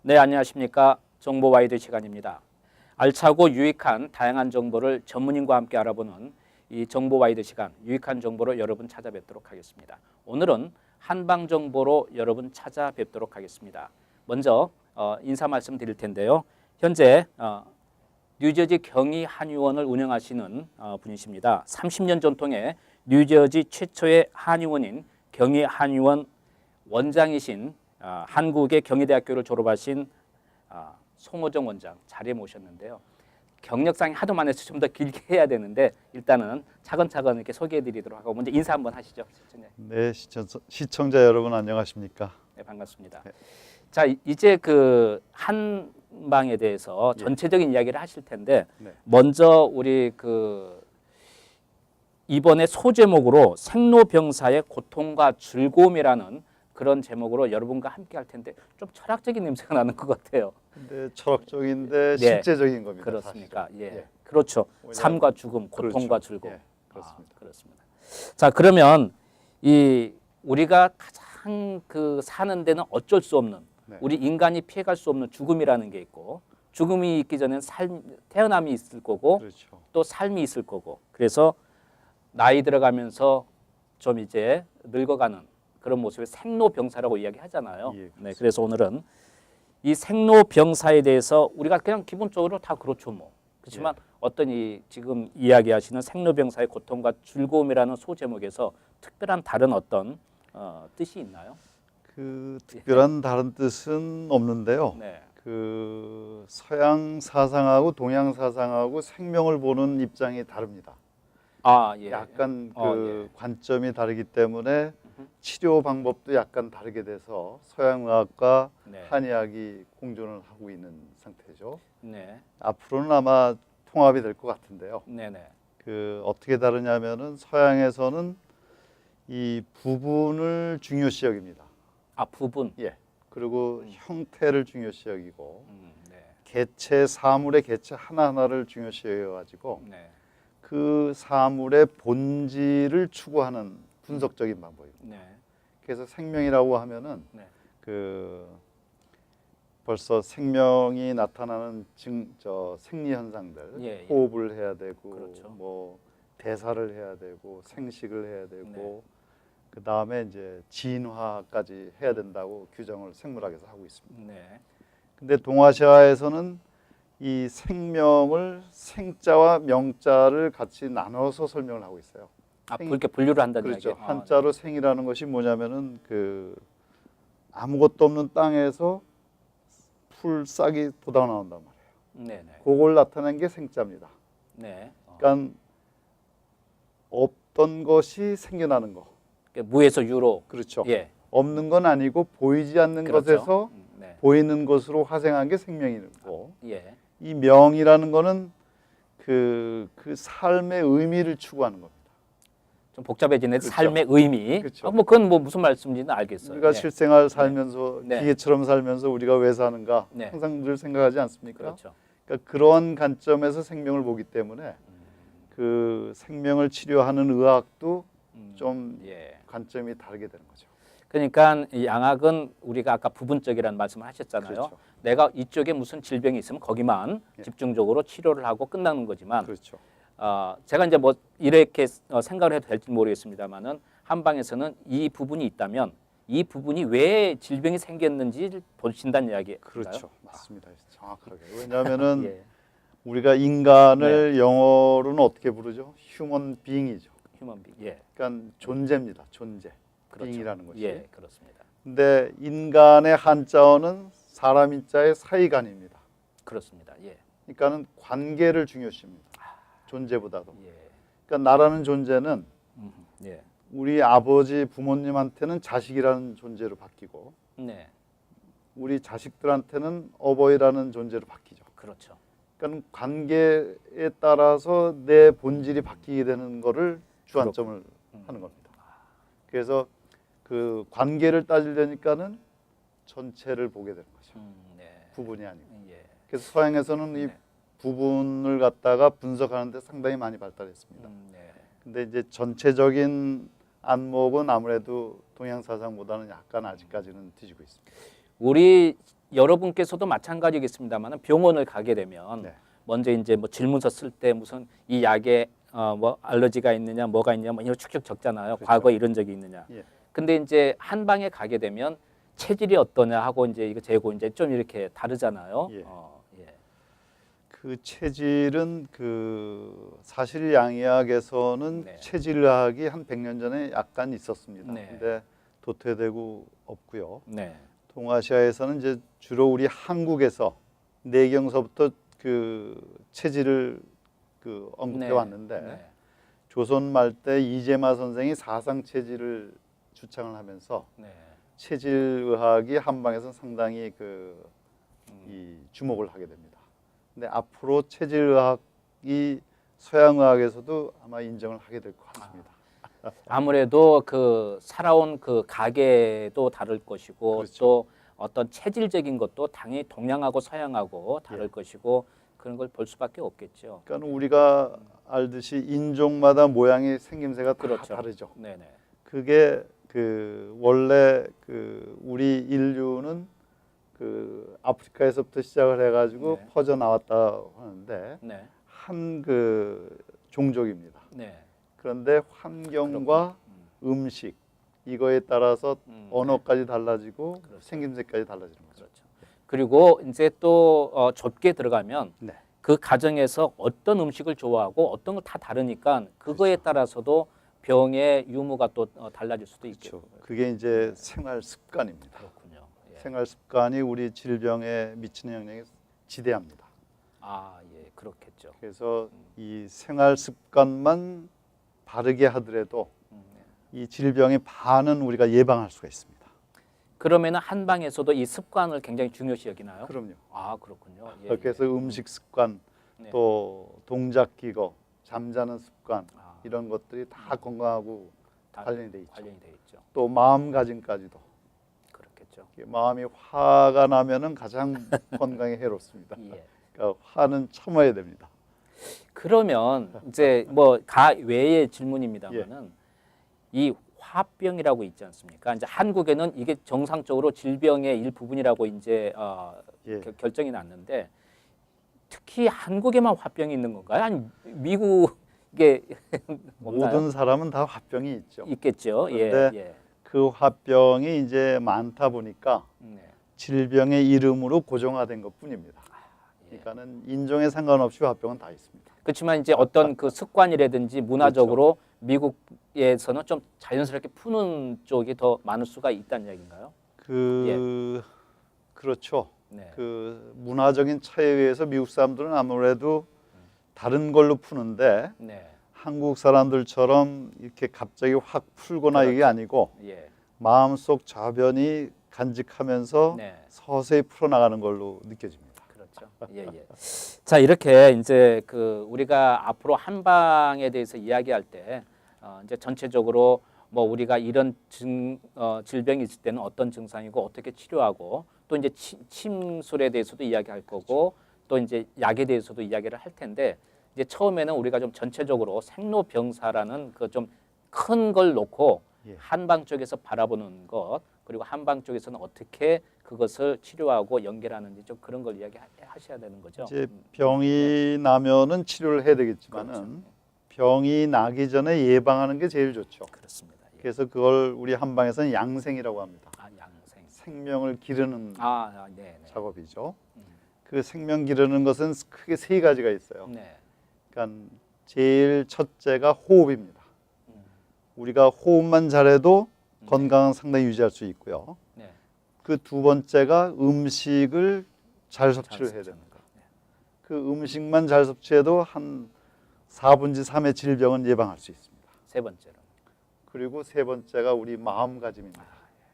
네, 안녕하십니까. 정보 와이드 시간입니다. 알차고 유익한 다양한 정보를 전문인과 함께 알아보는 이 정보 와이드 시간, 유익한 정보로 여러분 찾아뵙도록 하겠습니다. 오늘은 한방 정보로 여러분 찾아뵙도록 하겠습니다. 먼저 인사 말씀 드릴 텐데요. 현재 뉴저지 경희 한의원을 운영하시는 분이십니다. 30년 전통의 뉴저지 최초의 한의원인 경희 한의원 원장이신 한국의 경희대학교를 졸업하신 송호정 원장 자리에 모셨는데요. 경력상이 하도 많아서 좀 더 길게 해야 되는데 일단은 차근차근 이렇게 소개해드리도록 하고 먼저 인사 한번 하시죠. 네, 시청자 여러분 안녕하십니까? 네, 반갑습니다. 네. 자, 이제 그 한방에 대해서 전체적인 이야기를 하실 텐데 네. 먼저 우리 그 이번에 소제목으로 생로병사의 고통과 즐거움이라는 그런 제목으로 여러분과 함께 할 텐데 좀 철학적인 냄새가 나는 것 같아요. 근데 철학적인데 네. 실제적인 겁니다. 그렇습니까? 사실은. 예. 그렇죠. 삶과 죽음, 고통과 그렇죠. 즐거움. 예, 그렇습니다. 그렇습니다. 자, 그러면 이 우리가 가장 그 사는 데는 어쩔 수 없는 네. 우리 인간이 피해갈 수 없는 죽음이라는 게 있고 죽음이 있기 전에는 태어남이 있을 거고 그렇죠. 또 삶이 있을 거고 그래서 나이 들어가면서 좀 이제 늙어가는 그런 모습을 생로병사라고 이야기하잖아요. 예, 네, 그래서 오늘은 이 생로병사에 대해서 우리가 그냥 기본적으로 다 그렇죠 뭐. 그렇지만 어떤 이 지금 이야기하시는 생로병사의 고통과 즐거움이라는 소제목에서 특별한 다른 어떤 뜻이 있나요? 그 특별한 다른 뜻은 없는데요. 네. 그 서양 사상하고 동양 사상하고 생명을 보는 입장이 다릅니다. 예. 약간 예. 관점이 다르기 때문에 치료 방법도 약간 다르게 돼서 서양의학과 네. 한의학이 공존을 하고 있는 상태죠. 네. 앞으로는 아마 통합이 될 것 같은데요. 네네. 그 어떻게 다르냐면은 서양에서는 이 부분을 중요시 여깁니다. 부분. 예. 그리고 형태를 중요시 여기고 네. 개체 사물의 개체 하나하나를 중요시 여겨가지고 네. 그 사물의 본질을 추구하는 분석적인 방법입니다. 네. 그래서 생명이라고 하면은 네. 그 벌써 생명이 나타나는 생리 현상들, 예. 호흡을 해야 되고, 그렇죠. 뭐 대사를 해야 되고, 생식을 해야 되고, 네. 그 다음에 이제 진화까지 해야 된다고 규정을 생물학에서 하고 있습니다. 네. 근데 동아시아에서는 이 생명을 생자와 명자를 같이 나눠서 설명을 하고 있어요. 그렇게 분류를 한다는 그렇죠. 이야기예요? 한자로 생이라는 것이 뭐냐면은 그 아무것도 없는 땅에서 풀 싹이 돋아 나온단 말이에요. 네네. 그걸 나타낸 게 생자입니다. 네. 그러니까 없던 것이 생겨나는 거. 무에서 유로. 그렇죠. 예. 없는 건 아니고 보이지 않는 그렇죠. 것에서 네. 보이는 것으로 화생한 게 생명이고, 예. 이 명이라는 거는 그 삶의 의미를 추구하는 겁니다. 좀 복잡해지네. 그렇죠. 삶의 의미. 그렇죠. 뭐 그건 뭐 무슨 말씀인지는 알겠어요. 우리가 예. 실생활 살면서 네. 기계처럼 살면서 우리가 왜 사는가 네. 항상 늘 생각하지 않습니까? 그렇죠. 그러니까 그런 관점에서 생명을 보기 때문에 그 생명을 치료하는 의학도 좀 예. 관점이 다르게 되는 거죠. 그러니까 이 양학은 우리가 아까 부분적이라는 말씀을 하셨잖아요. 그렇죠. 내가 이쪽에 무슨 질병이 있으면 거기만 예. 집중적으로 치료를 하고 끝나는 거지만 그렇죠. 제가 이제 뭐 이렇게 생각을 해도 될지 모르겠습니다만은 한방에서는 이 부분이 있다면 이 부분이 왜 질병이 생겼는지 보신다는 이야기인가요? 그렇죠. 맞습니다. 정확하게. 왜냐하면은 예. 우리가 인간을 영어로는 어떻게 부르죠? 휴먼 빙이죠. 휴먼 비. 예. 그러니까 존재입니다. 존재. 그렇죠. 빙이라는 것이. 예, 그렇습니다. 근데 인간의 한자어는 사람 인자의 사이간입니다. 그렇습니다. 예. 그러니까는 관계를 중요시합니다. 존재보다도. 예. 그러니까 나라는 존재는 예. 우리 아버지 부모님한테는 자식이라는 존재로 바뀌고 네. 우리 자식들한테는 어버이라는 존재로 바뀌죠. 그렇죠. 그러니까 관계에 따라서 내 본질이 바뀌게 되는 거를 주안점을 하는 겁니다. 그래서 그 관계를 따지려니까는 전체를 보게 되는 거죠. 네. 부분이 아니고. 예. 그래서 서양에서는 이 부분을 갖다가 분석하는데 상당히 많이 발달했습니다. 네. 근데 이제 전체적인 안목은 아무래도 동양 사상보다는 약간 아직까지는 뒤지고 있습니다. 우리 여러분께서도 마찬가지겠습니다만 병원을 가게 되면 네. 먼저 이제 뭐 질문서 쓸 때 무슨 이 약에 뭐 알러지가 있느냐 뭐가 있냐 뭐 이런 축축 적잖아요. 그렇죠. 과거에 이런 적이 있느냐. 예. 근데 이제 한방에 가게 되면 체질이 어떠냐 하고 이제 이거 재고 이제 좀 이렇게 다르잖아요. 예. 예. 그 체질은 그 사실 양의학에서는 네. 체질의학이 한 100년 전에 약간 있었습니다. 네. 근데 도태되고 없고요. 네. 동아시아에서는 이제 주로 우리 한국에서 내경서부터 그 체질을 그 언급해 네. 왔는데 네. 조선 말 때 이재마 선생이 사상 체질을 주창을 하면서 네. 체질의학이 한방에서 상당히 이 주목을 하게 됩니다. 근데 앞으로 체질의학이 서양의학에서도 아마 인정을 하게 될 것 같습니다. 아무래도 그 살아온 그 가계도 다를 것이고 그렇죠. 또 어떤 체질적인 것도 당연히 동양하고 서양하고 다를 예. 것이고 그런 걸 볼 수밖에 없겠죠. 그러니까 우리가 알듯이 인종마다 모양의 생김새가 다 그렇죠. 다르죠. 네네. 그게 그 원래 그 우리 인류는 그 아프리카에서부터 시작을 해가지고 네. 퍼져 나왔다 하는데 네. 한 그 종족입니다. 네. 그런데 환경과 음식 이거에 따라서 언어까지 달라지고 그렇죠. 생김새까지 달라지는 거죠. 그렇죠. 그리고 이제 또 좁게 들어가면 네. 그 가정에서 어떤 음식을 좋아하고 어떤 거 다 다르니까 그거에 그렇죠. 따라서도 병의 유무가 또 달라질 수도 있겠죠. 그렇죠. 그게 이제 생활 습관입니다. 그렇군요. 예. 생활 습관이 우리 질병에 미치는 영향이 지대합니다. 아, 예, 그렇겠죠. 그래서 이 생활 습관만 바르게 하더라도 네. 이 질병의 반은 우리가 예방할 수가 있습니다. 그러면은 한방에서도 이 습관을 굉장히 중요시 여기나요? 그럼요. 아, 그렇군요. 예, 그래서 음식 습관, 네. 또 동작 기거, 잠자는 습관 아, 이런 것들이 다 건강하고 다 관련이 돼 있죠. 관련이 돼 있죠. 또 마음가짐까지도. 그렇겠죠. 마음이 화가 나면은 가장 건강에 해롭습니다. 예. 그러니까 화는 참아야 됩니다. 그러면 이제 뭐 가 외의 질문입니다만은 예. 이 화병이라고 있지 않습니까? 이제 한국에는 이게 정상적으로 질병의 일부분이라고 이제 예. 결정이 났는데 특히 한국에만 화병이 있는 건가요? 아니 미국에 없나요? 모든 사람은 다 화병이 있죠. 있겠죠. 예, 그런데 예. 그 화병이 이제 많다 보니까 네. 질병의 이름으로 고정화된 것뿐입니다. 예. 그러니까는 인종에 상관없이 화병은 다 있습니다. 그렇지만 이제 어떤 그 습관이라든지 문화적으로 미국에서는 좀 자연스럽게 푸는 쪽이 더 많을 수가 있다는 얘기인가요? 그렇죠. 네. 그 문화적인 차이에 의해서 미국 사람들은 아무래도 다른 걸로 푸는데 네. 한국 사람들처럼 이렇게 갑자기 확 풀거나 이게 아니고 예. 마음속 좌변이 간직하면서 네. 서서히 풀어나가는 걸로 느껴집니다. 그렇죠. 예, 예. 자, 이렇게 이제 그 우리가 앞으로 한방에 대해서 이야기할 때 이제 전체적으로 뭐 우리가 이런 질병이 있을 때는 어떤 증상이고 어떻게 치료하고 또 이제 침술에 대해서도 이야기할 거고 또 이제 약에 대해서도 이야기를 할 텐데 이제 처음에는 우리가 좀 전체적으로 생로병사라는 그 좀 큰 걸 놓고 예. 한방 쪽에서 바라보는 것 그리고 한방 쪽에서는 어떻게 그것을 치료하고 연결하는지 좀 그런 걸 이야기하셔야 되는 거죠. 이제 병이 나면은 치료를 해야 되겠지만은 그렇죠. 병이 나기 전에 예방하는 게 제일 좋죠. 그렇습니다. 예. 그래서 그걸 우리 한방에서는 양생이라고 합니다. 아, 양생. 생명을 기르는 네, 네. 작업이죠. 그 생명 기르는 것은 크게 세 가지가 있어요. 네. 그러니까 제일 첫째가 호흡입니다. 우리가 호흡만 잘해도 건강은 상당히 유지할 수 있고요. 네. 그 두 번째가 음식을 잘 섭취를 해야 되는 됩니다. 거. 네. 그 음식만 잘 섭취해도 한 4분의 3의 질병은 예방할 수 있습니다. 세 번째로. 그리고 세 번째가 우리 마음가짐입니다.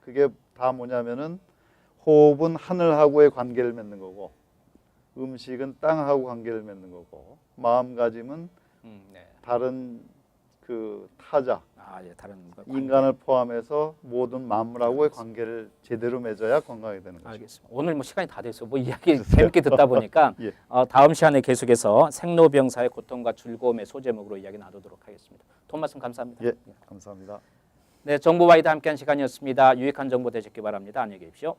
그게 다 뭐냐면은 호흡은 하늘하고의 관계를 맺는 거고 음식은 땅하고 관계를 맺는 거고 마음가짐은 네. 다른 그 타자 예, 다른 거 인간을 포함해서 모든 만물하고의 관계를 제대로 맺어야 건강하게 되는 거죠. 알겠습니다. 오늘 뭐 시간이 다 돼서 뭐 이야기 재밌게 듣다 보니까 예. 다음 시간에 계속해서 생로병사의 고통과 즐거움의 소제목으로 이야기 나누도록 하겠습니다. 도움 말씀 감사합니다. 예, 감사합니다. 네, 정보와이드 함께한 시간이었습니다. 유익한 정보 되셨기 바랍니다. 안녕히 계십시오.